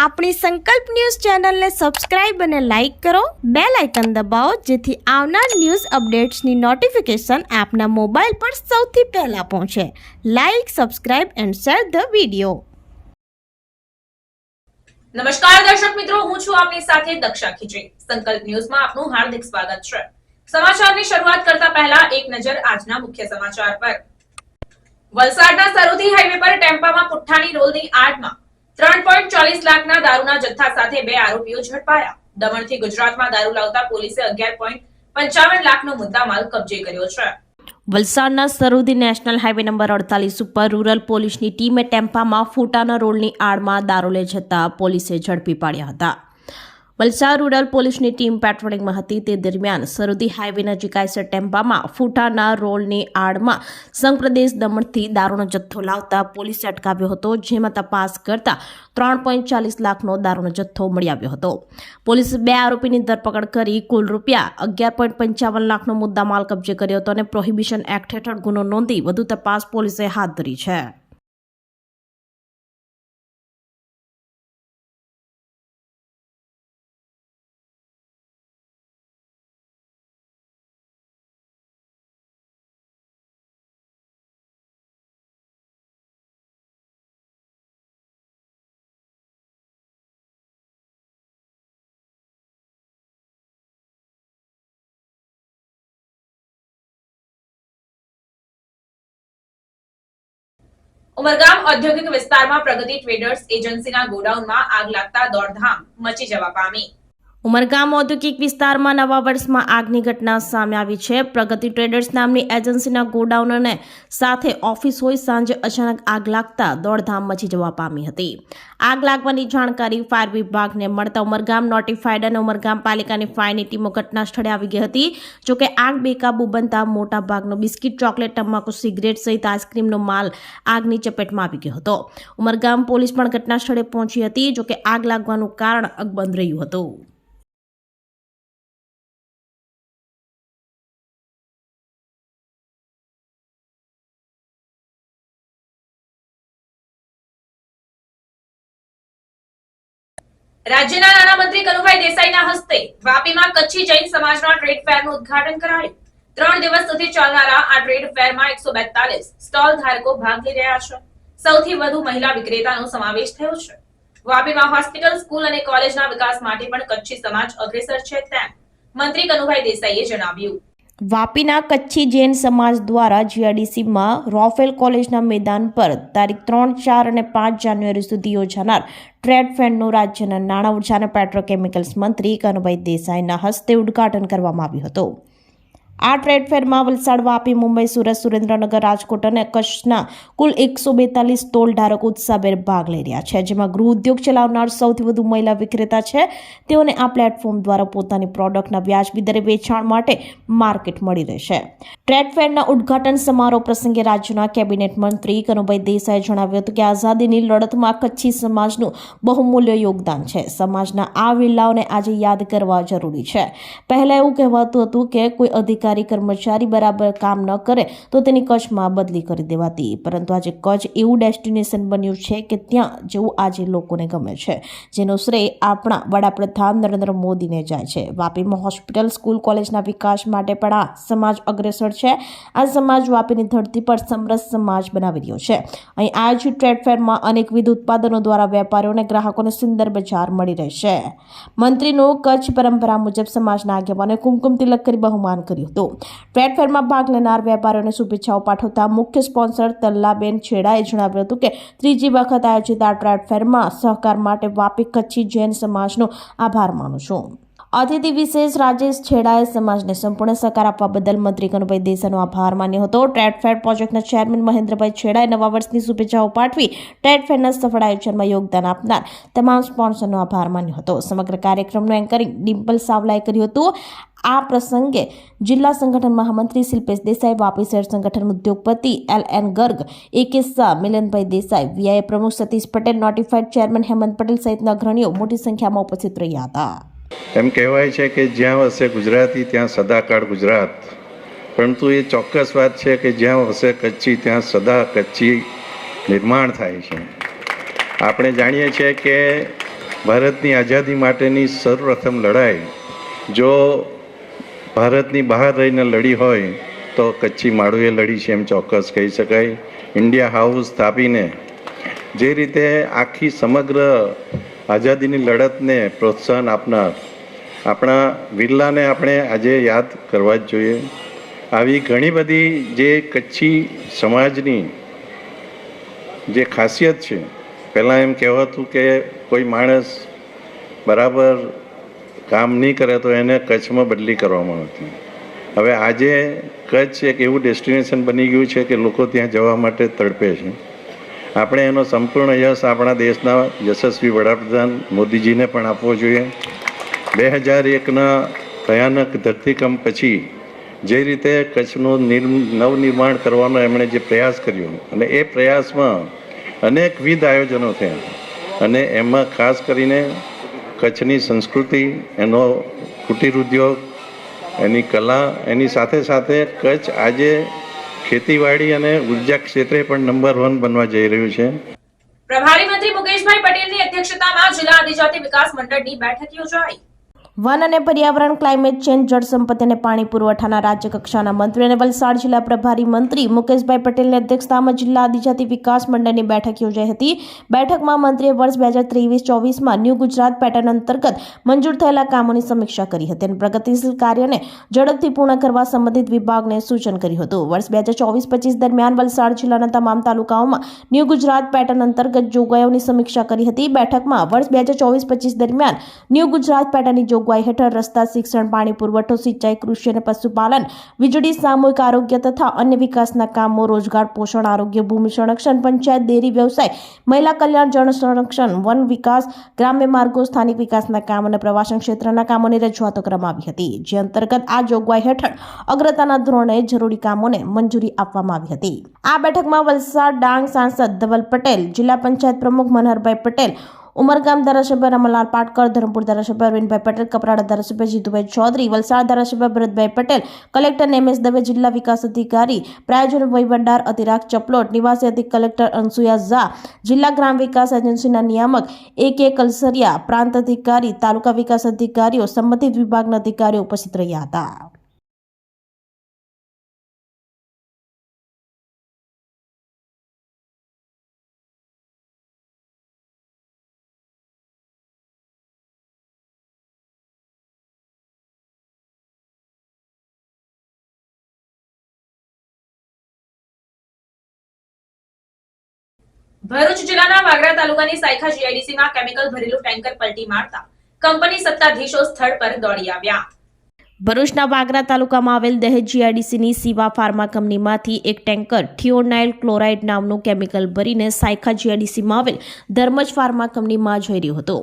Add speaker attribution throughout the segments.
Speaker 1: આપણી સંકલ્પ ન્યૂઝ ચેનલને સબસ્ક્રાઇબ અને લાઇક કરો, બેલ આઇકન દબાવો જેથી આવનાર ન્યૂઝ અપડેટ્સની નોટિફિકેશન આપના મોબાઈલ પર સૌથી પહેલા પહોંચે. Like, subscribe and share the video.
Speaker 2: નમસ્કાર દર્શક મિત્રો, હું છું આપની સાથે દક્ષા ખીચડી. સંકલ્પ ન્યૂઝમાં આપનું હાર્દિક સ્વાગત છે. સમાચારની શરૂઆત કરતા પહેલા એક નજર આજના મુખ્ય સમાચાર પર. વલસાડના સરોદી હાઈવે પર ટેમ્પામાં પુઠ્ઠાની રોલની આડમાં 3.40 લાખના દારૂના જથ્થા સાથે 2 આરોપીઓ ઝડપાયા. દમણથી ગુજરાતમાં દારૂ લાવતા પોલીસે 11.55 લાખનો મુદ્દામાલ કબજે કર્યો છે. વલસાડના સરોદી નેશનલ હાઈવે નંબર 48 ઉપર રૂરલ પોલીસની ટીમે ટેમ્પામાં ફૂટાના રોલની આડમાં દારૂ લઈ જતા પોલીસે ઝડપી પાડ્યા હતા. વલસાડ રૂરલ પોલીસની ટીમ પેટ્રોલિંગમાં હતી તે દરમિયાન સરોદી હાઈવે નજીક આઈસર ટેમ્પામાં ફૂટાના રોલની આડમાં સંઘપ્રદેશ દમણથી દારૂનો જથ્થો લાવતા પોલીસે અટકાવ્યો હતો, જેમાં તપાસ કરતા 3.40 લાખનો દારૂનો જથ્થો મળી આવ્યો હતો. પોલીસે 2 આરોપીની ધરપકડ કરી કુલ રૂપિયા 11.55 લાખનો મુદ્દામાલ કબજે કર્યો હતો અને પ્રોહિબિશન એક્ટ હેઠળ ગુનો નોંધી વધુ તપાસ પોલીસે હાથ ધરી છે. ઉમરગામ ઔદ્યોગિક વિસ્તારમાં પ્રગતિ ટ્રેડર્સ એજન્સીના ગોડાઉનમાં આગ લાગતા દોડધામ મચી જવા પામી. ઉમરગામ ઔદ્યોગિક વિસ્તારમાં નવા વર્ષમાં આગની ઘટના સામે આવી છે. પ્રગતિ ટ્રેડર્સ નામની એજન્સીના ગોડાઉન અને સાથે ઓફિસ હોય સાંજે અચાનક આગ લાગતા દોડધામ મચી જવા પામી હતી. આગ લાગવાની જાણકારી ફાયર વિભાગને મળતા ઉમરગામ નોટિફાઈડ અને ઉમરગામ પાલિકાની ફાયરની ટીમો ઘટના સ્થળે આવી ગઈ હતી. જોકે આગ બેકાબુ બનતા મોટા ભાગનો બિસ્કિટ, ચોકલેટ, તમાકુ, સિગરેટ સહિત આઈસ્ક્રીમનો માલ આગની ચપેટમાં આવી ગયો હતો. ઉમરગામ પોલીસ પણ ઘટના સ્થળે પહોંચી હતી. જોકે આગ લાગવાનું કારણ અકબંધ રહ્યું હતું. રાજ્યના નાણામંત્રી કનુભાઈ દેસાઈના હસ્તે વાપીમાં કચ્છી જૈન સમાજના ટ્રેડ ફેરનું ઉદ્ઘાટન કરાયું. 3 દિવસ સુધી ચાલનારા આ ટ્રેડ ફેરમાં 142 સ્ટોલ ધારકો ભાગ લઈ રહ્યા છે. સૌથી વધુ મહિલા વિક્રેતાનો સમાવેશ થયો છે. વાપીમાં હોસ્પિટલ, સ્કૂલ અને કોલેજના વિકાસ માટે પણ કચ્છી સમાજ અગ્રેસર છે તેમ મંત્રી કનુભાઈ દેસાઈએ જણાવ્યું. વાપીના કચ્છી જૈન સમાજ દ્વારા જીઆઈડીસીમાં રોફેલ કોલેજના મેદાન પર તારીખ 3, 4 અને 5 જાન્યુઆરી સુધી યોજાનાર ટ્રેડ ફેરનું રાજ્યના નાણાં, ઉર્જા અને પેટ્રોકેમિકલ્સ મંત્રી કનુભાઈ દેસાઈના હસ્તે ઉદ્ઘાટન કરવામાં આવ્યું હતું. આ ટ્રેડ ફેરમાં વલસાડ, વાપી, મુંબઈ, સુરત, સુરેન્દ્રનગર, રાજકોટ અને કચ્છના કુલ 142 સ્ટોલ ધારકો ઉત્સાહભેર ભાગ લઈ રહ્યા છે, જેમાં ગૃહ ઉદ્યોગ ચલાવનાર સૌથી વધુ મહિલા વિક્રેતા છે. તેઓને આ પ્લેટફોર્મ દ્વારા પોતાની પ્રોડક્ટના વ્યાજબી દરે વેચાણ માટે માર્કેટ મળી રહેશે. ટ્રેડ ફેરના ઉદ્ઘાટન સમારોહ પ્રસંગે રાજ્યના કેબિનેટ મંત્રી કનુભાઈ દેસાઈએ જણાવ્યું હતું કે આઝાદીની લડતમાં કચ્છી સમાજનું બહુમૂલ્ય યોગદાન છે. સમાજના આ વીરલાઓને આજે યાદ કરવા જરૂરી છે. પહેલા એવું કહેવાતું હતું કે કોઈ અધિકારી કર્મચારી બરાબર કામ ન કરે તો તેની કચ્છમાં બદલી કરી દેવાતી, પરંતુ આજે કચ્છ એવું ડેસ્ટિનેશન બન્યું છે કે ત્યાં જેવું આજે લોકોને ગમે છે, જેનો શ્રેય આપણા વડાપ્રધાન નરેન્દ્ર મોદીને જાય છે. વાપીમાં હોસ્પિટલ, સ્કૂલ, કોલેજના વિકાસ માટે પણ આ સમાજ અગ્રેસર છે. આ સમાજ વાપીની ધરતી પર સમરસ સમાજ બનાવી રહ્યો છે. અહીં આયોજિત ટ્રેડ ફેરમાં અનેકવિધ ઉત્પાદનો દ્વારા વેપારીઓ અને ગ્રાહકોને સુંદર બજાર મળી રહેશે. મંત્રીનું કચ્છ પરંપરા મુજબ સમાજના આગેવાનોએ કુમકુમ તિલક કરી બહુમાન કર્યું. ટ્રેડ ફેરમાં ભાગ લેનાર વેપારીઓને શુભેચ્છાઓ પાઠવતા મુખ્ય સ્પોન્સર તલ્લાબેન છેડાએ જણાવ્યું હતું કે 3જી વખત આયોજિત આ ટ્રેડ ફેરમાં સહકાર માટે વાપી કચ્છી જૈન સમાજનો આભાર માનું છું. અતિથિ વિશેષ રાજેશ છેડાએ સમાજને સંપૂર્ણ સહકાર આપવા બદલ મંત્રી કનુભાઈ દેસાઈનો આભાર માન્યો હતો. ટ્રેડ ફેર પ્રોજેક્ટના ચેરમેન મહેન્દ્રભાઈ છેડાએ નવા વર્ષની શુભેચ્છાઓ પાઠવી ટ્રેડ ફેરના સફળ આયોજનમાં યોગદાન આપનાર તમામ સ્પોન્સરનો આભાર માન્યો હતો. સમગ્ર કાર્યક્રમનું એન્કરિંગ ડિમ્પલ સાવલાએ કર્યું હતું. આ પ્રસંગે જિલ્લા સંગઠન મહામંત્રી શિલ્પેશ દેસાઈ, વાપી શહેર સંગઠન ઉદ્યોગપતિ LN ગર્ગ, AK શાહ, મિલનભાઈ દેસાઈ, VIA પ્રમુખ સતીશ પટેલ, નોટિફાઈડ ચેરમેન હેમંત પટેલ સહિતના અગ્રણીઓ મોટી સંખ્યામાં ઉપસ્થિત રહ્યા હતા.
Speaker 3: એમ કહેવાય છે કે જ્યાં વસે ગુજરાતી ત્યાં સદાકાળ ગુજરાત, પરંતુ એ ચોક્કસ વાત છે કે જ્યાં વસે કચ્છી ત્યાં સદા કચ્છી નિર્માણ થાય છે. આપણે જાણીએ છીએ કે ભારતની આઝાદી માટેની સર્વપ્રથમ લડાઈ જો ભારતની બહાર રહીને લડી હોય તો કચ્છી માળુએ લડી છે એમ ચોક્કસ કહી શકાય. ઇન્ડિયા હાઉસ સ્થાપીને જે રીતે આખી સમગ્ર આઝાદીની લડતને પ્રોત્સાહન આપનાર આપણા બિરલાને આપણે આજે યાદ કરવા જ જોઈએ. આવી ઘણી બધી જે કચ્છી સમાજની જે ખાસિયત છે, પહેલાં એમ કહેવાતું કે કોઈ માણસ બરાબર કામ નહીં કરે તો એને કચ્છમાં બદલી કરવામાં આવતી. હવે આજે કચ્છ એક એવું ડેસ્ટિનેશન બની ગયું છે કે લોકો ત્યાં જવા માટે તડપે છે. આપણે એનો સંપૂર્ણ યશ આપણા દેશના યશસ્વી વડાપ્રધાન મોદીજીને પણ આપવો જોઈએ. 2001ના ભયાનક ધરતીકંપ પછી જે રીતે કચ્છનું નવનિર્માણ કરવાનો એમણે જે પ્રયાસ કર્યો અને એ પ્રયાસમાં અનેકવિધ આયોજનો થયા અને એમાં ખાસ કરીને કચ્છની સંસ્કૃતિ, એનો કુટીર ઉદ્યોગ, એની કલા, એની સાથે સાથે કચ્છ આજે ખેતીવાડી અને ઉર્જા ક્ષેત્રે પણ નંબર 1 બનવા જઈ રહ્યું છે.
Speaker 2: પ્રભારી મંત્રી મુકેશભાઈ પટેલની અધ્યક્ષતામાં જિલ્લા આદિજાતિ વિકાસ મંડળની બેઠક યોજાઈ.
Speaker 1: વન અને પર્યાવરણ, ક્લાઇમેટ ચેન્જ, જળ સંપત્તિ અને પાણી પુરવઠાના રાજ્ય કક્ષાના મંત્રી અને વલસાડ જિલ્લા પ્રભારી મંત્રી મુકેશભાઈ પટેલની અધ્યક્ષતામાં જિલ્લા આદિજાતિ વિકાસ મંડળની બેઠક યોજાઈ હતી. બેઠકમાં મંત્રીએ વર્ષ 2023-24માં ન્યૂ ગુજરાત પેટર્ન અંતર્ગત મંજૂર થયેલા કામોની સમીક્ષા કરી હતી અને પ્રગતિશીલ કાર્યને ઝડપથી પૂર્ણ કરવા સંબંધિત વિભાગને સૂચન કર્યું હતું. વર્ષ 2024-25 દરમિયાન વલસાડ જિલ્લાના તમામ તાલુકાઓમાં ન્યૂ ગુજરાત પેટર્ન અંતર્ગત જોગવાઈઓની સમીક્ષા કરી હતી. બેઠકમાં વર્ષ 2024-25 દરમિયાન ન્યૂ ગુજરાત પેટર્નની જોગવાઈ હેઠળ રસ્તા, શિક્ષણ, પાણી પુરવઠો, સિંચાઈ, કૃષિ અને પશુપાલન, વીજળી, સામૂહિક આરોગ્ય તથા અન્ય વિકાસના કામો, રોજગાર, પોષણ, આરોગ્ય, ભૂમિ સંરક્ષણ, પંચાયત, ડેરી વ્યવસાય, મહિલા કલ્યાણ, જળ સંરક્ષણ, વન વિકાસ, ગ્રામ્ય માર્ગો, સ્થાનિક વિકાસના કામ અને પ્રવાસન ક્ષેત્રના કામોની રજૂઆતો કરવામાં આવી હતી. જે અંતર્ગત આ જોગવાઈ હેઠળ અગ્રતાના ધોરણે જરૂરી કામોને મંજૂરી આપવામાં આવી હતી. આ બેઠકમાં વલસાડ ડાંગ સાંસદ ધવલ પટેલ, જિલ્લા પંચાયત પ્રમુખ મનહરભાઈ પટેલ, ઉમરગામ ધારાસભ્ય રમણલાલ પાટકર, ધરમપુર ધારાસભ્ય અરવિંદભાઈ પટેલ, કપરાડા ધારાસભ્ય જીતુભાઈ ચૌધરી, વલસાડ ધારાસભ્ય ભરતભાઈ પટેલ, કલેક્ટર એમ.એસ. દવે, જિલ્લા વિકાસ અધિકારી પ્રાયોજન વહીવટદાર અતિરાગ ચપલોટ, નિવાસી અધિક કલેક્ટર અનસુયા ઝા, જિલ્લા ગ્રામ વિકાસ એજન્સીના નિયામક A.K. કલસરિયા, પ્રાંત અધિકારી, તાલુકા વિકાસ અધિકારીઓ, સંબંધિત વિભાગના અધિકારીઓ ઉપસ્થિત રહ્યા હતા.
Speaker 2: ભરૂચ જિલ્લાના વાગરા તાલુકાની સાયખા જીઆઈડીસીમાં કેમિકલ ભરેલું ટેન્કર પલટી મારતા કંપની સત્તાધીશો સ્થળ પર દોડી આવ્યા.
Speaker 1: ભરૂચના વાગરા તાલુકામાં આવેલ દહેજ જીઆઈડીસીની સીવા ફાર્મા કંપનીમાંથી એક ટેન્કર થિયોનાઇલ ક્લોરાઇડ નામનું કેમિકલ ભરીને સાયખા જીઆઈડીસીમાં આવેલ ધર્મજ ફાર્મા કંપનીમાં જઈ રહ્યો હતો.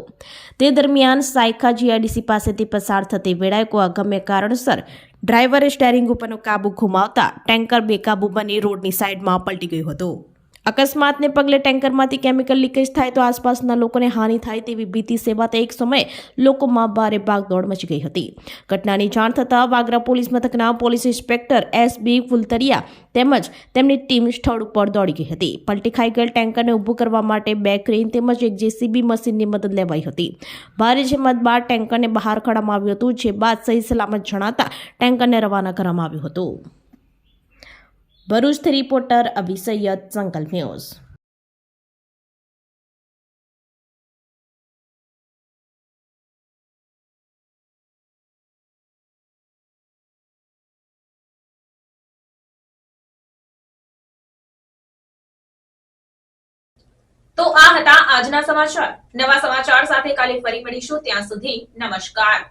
Speaker 1: તે દરમિયાન સાયખા જીઆઈડીસી પાસેથી પસાર થતી વેળાએ કોઈ અગમ્ય કારણસર ડ્રાઈવરે સ્ટેરિંગ ઉપરનો કાબુ ગુમાવતા ટેન્કર બેકાબુ બની રોડની સાઈડમાં પલટી ગયું હતું. અકસ્માતને પગલે ટેન્કરમાંથી કેમિકલ લીકેજ થાય તો આસપાસના લોકોને હાનિ થાય તેવી ભીતિ સેવાતા એક સમયે લોકોમાં ભારે ભાગદોડ મચી ગઈ હતી. ઘટનાની જાણ થતાં વાગરા પોલીસ મથકના પોલીસ ઇન્સ્પેક્ટર S.B. ફુલતરિયા તેમજ તેમની ટીમ સ્થળ ઉપર દોડી ગઈ હતી. પલટી ખાઈ ગયેલ ટેન્કરને ઊભું કરવા માટે 2 ક્રેન તેમજ એક JCB મશીનની મદદ લેવાઈ હતી. ભારે જહેમત બાદ ટેન્કરને બહાર કાઢવામાં આવ્યું હતું, જે બાદ સહી સલામત જણાતા ટેન્કરને રવાના કરવામાં આવ્યું હતું. ભરૂચથી રિપોર્ટર અભી સૈયદ, સંકલ્પ ન્યૂઝ.
Speaker 2: તો આ હતા આજના સમાચાર. નવા સમાચાર સાથે કાલે ફરી મળીશું. ત્યાં સુધી નમસ્કાર.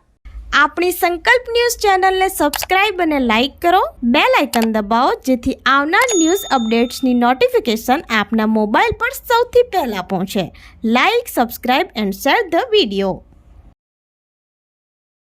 Speaker 1: આપણી સંકલ્પ ન્યૂઝ ચેનલને સબસ્ક્રાઇબ અને લાઇક કરો, બેલ આઇકન દબાવો જેથી આવનાર ન્યૂઝ અપડેટ્સની નોટિફિકેશન આપના મોબાઈલ પર સૌથી પહેલા પહોંચે. Like, subscribe and share the video.